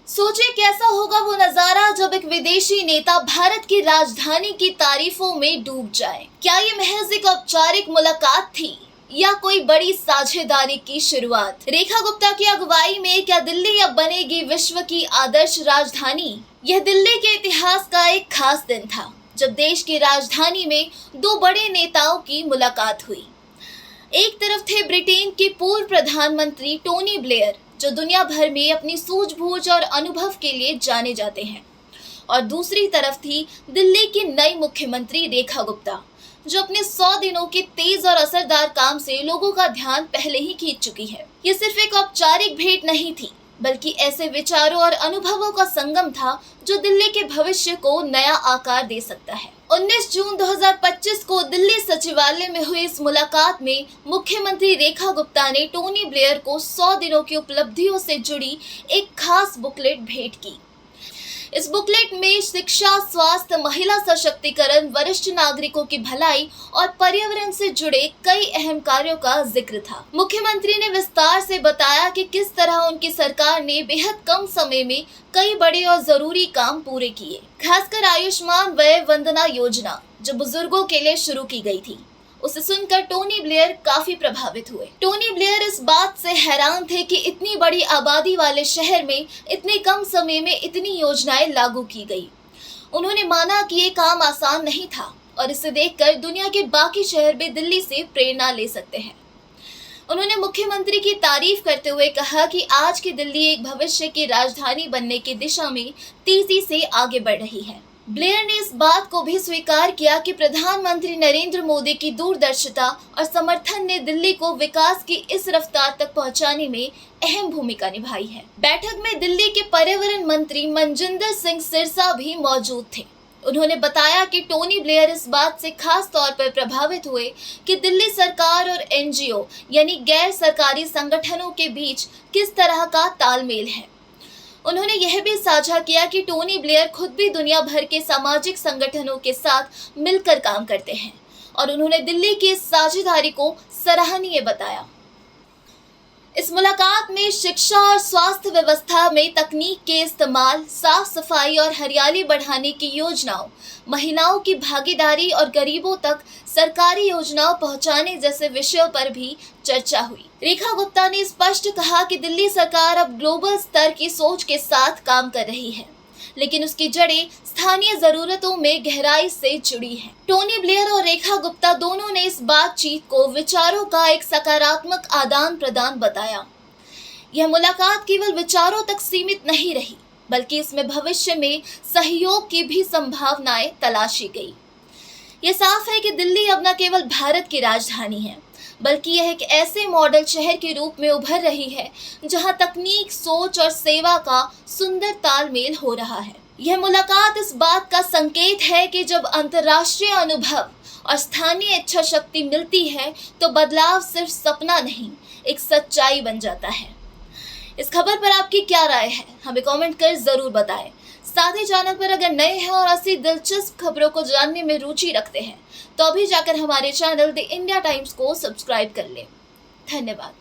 सोचे कैसा होगा वो नजारा जब एक विदेशी नेता भारत की राजधानी की तारीफों में डूब जाए। क्या ये महज एक औपचारिक मुलाकात थी या कोई बड़ी साझेदारी की शुरुआत? रेखा गुप्ता की अगुवाई में क्या दिल्ली अब बनेगी विश्व की आदर्श राजधानी? यह दिल्ली के इतिहास का एक खास दिन था जब देश की राजधानी में दो बड़े नेताओं की मुलाकात हुई। एक तरफ थे ब्रिटेन के पूर्व प्रधानमंत्री टोनी ब्लेयर, जो दुनिया भर में अपनी सूझबूझ और अनुभव के लिए जाने जाते हैं, और दूसरी तरफ थी दिल्ली की नई मुख्यमंत्री रेखा गुप्ता, जो अपने 100 दिनों के तेज और असरदार काम से लोगों का ध्यान पहले ही खींच चुकी है। ये सिर्फ एक औपचारिक भेंट नहीं थी, बल्कि ऐसे विचारों और अनुभवों का संगम था जो दिल्ली के भविष्य को नया आकार दे सकता है। 19 जून 2025 को दिल्ली सचिवालय में हुई इस मुलाकात में मुख्यमंत्री रेखा गुप्ता ने टोनी ब्लेयर को 100 दिनों की उपलब्धियों से जुड़ी एक खास बुकलेट भेंट की। इस बुकलेट में शिक्षा, स्वास्थ्य, महिला सशक्तिकरण, वरिष्ठ नागरिकों की भलाई और पर्यावरण से जुड़े कई अहम कार्यों का जिक्र था। मुख्यमंत्री ने विस्तार से बताया कि किस तरह उनकी सरकार ने बेहद कम समय में कई बड़े और जरूरी काम पूरे किए, खासकर आयुष्मान वय वंदना योजना जो बुजुर्गों के लिए शुरू की गई थी। उसे सुनकर टोनी ब्लेयर काफी प्रभावित हुए। टोनी ब्लेयर इस बात से हैरान थे कि इतनी बड़ी आबादी वाले शहर में इतने कम समय में इतनी योजनाएं लागू की गई। उन्होंने माना कि ये काम आसान नहीं था और इसे देखकर दुनिया के बाकी शहर भी दिल्ली से प्रेरणा ले सकते हैं। उन्होंने मुख्यमंत्री की तारीफ करते हुए कहा कि आज की दिल्ली एक भविष्य की राजधानी बनने की दिशा में तेजी से आगे बढ़ रही है। ब्लेयर ने इस बात को भी स्वीकार किया कि प्रधानमंत्री नरेंद्र मोदी की दूरदर्शिता और समर्थन ने दिल्ली को विकास की इस रफ्तार तक पहुंचाने में अहम भूमिका निभाई है। बैठक में दिल्ली के पर्यावरण मंत्री मनजिंदर सिंह सिरसा भी मौजूद थे। उन्होंने बताया कि टोनी ब्लेयर इस बात से खास तौर पर प्रभावित हुए कि दिल्ली सरकार और एनजीओ यानी गैर सरकारी संगठनों के बीच किस तरह का तालमेल है। उन्होंने यह भी साझा किया कि टोनी ब्लेयर खुद भी दुनिया भर के सामाजिक संगठनों के साथ मिलकर काम करते हैं और उन्होंने दिल्ली की इस साझेदारी को सराहनीय बताया। इस मुलाकात में शिक्षा और स्वास्थ्य व्यवस्था में तकनीक के इस्तेमाल, साफ सफाई और हरियाली बढ़ाने की योजनाओं, महिलाओं की भागीदारी और गरीबों तक सरकारी योजनाओं पहुंचाने जैसे विषयों पर भी चर्चा हुई। रेखा गुप्ता ने स्पष्ट कहा कि दिल्ली सरकार अब ग्लोबल स्तर की सोच के साथ काम कर रही है, लेकिन उसकी जड़ें स्थानीय जरूरतों में गहराई से जुड़ी हैं। टोनी ब्लेयर और रेखा गुप्ता दोनों ने इस बातचीत को विचारों का एक सकारात्मक आदान प्रदान बताया। यह मुलाकात केवल विचारों तक सीमित नहीं रही, बल्कि इसमें भविष्य में सहयोग की भी संभावनाएं तलाशी गई। यह साफ है कि दिल्ली अब न केवल भारत की राजधानी है, बल्कि यह एक ऐसे मॉडल शहर के रूप में उभर रही है जहां तकनीक, सोच और सेवा का सुंदर तालमेल हो रहा है। यह मुलाकात इस बात का संकेत है कि जब अंतर्राष्ट्रीय अनुभव और स्थानीय इच्छा शक्ति मिलती है तो बदलाव सिर्फ सपना नहीं, एक सच्चाई बन जाता है। इस खबर पर आपकी क्या राय है, हमें कमेंट कर जरूर बताएं। साथ ही चैनल पर अगर नए हैं और ऐसी दिलचस्प खबरों को जानने में रुचि रखते हैं तो अभी जाकर हमारे चैनल द इंडिया टाइम्स को सब्सक्राइब कर लें। धन्यवाद।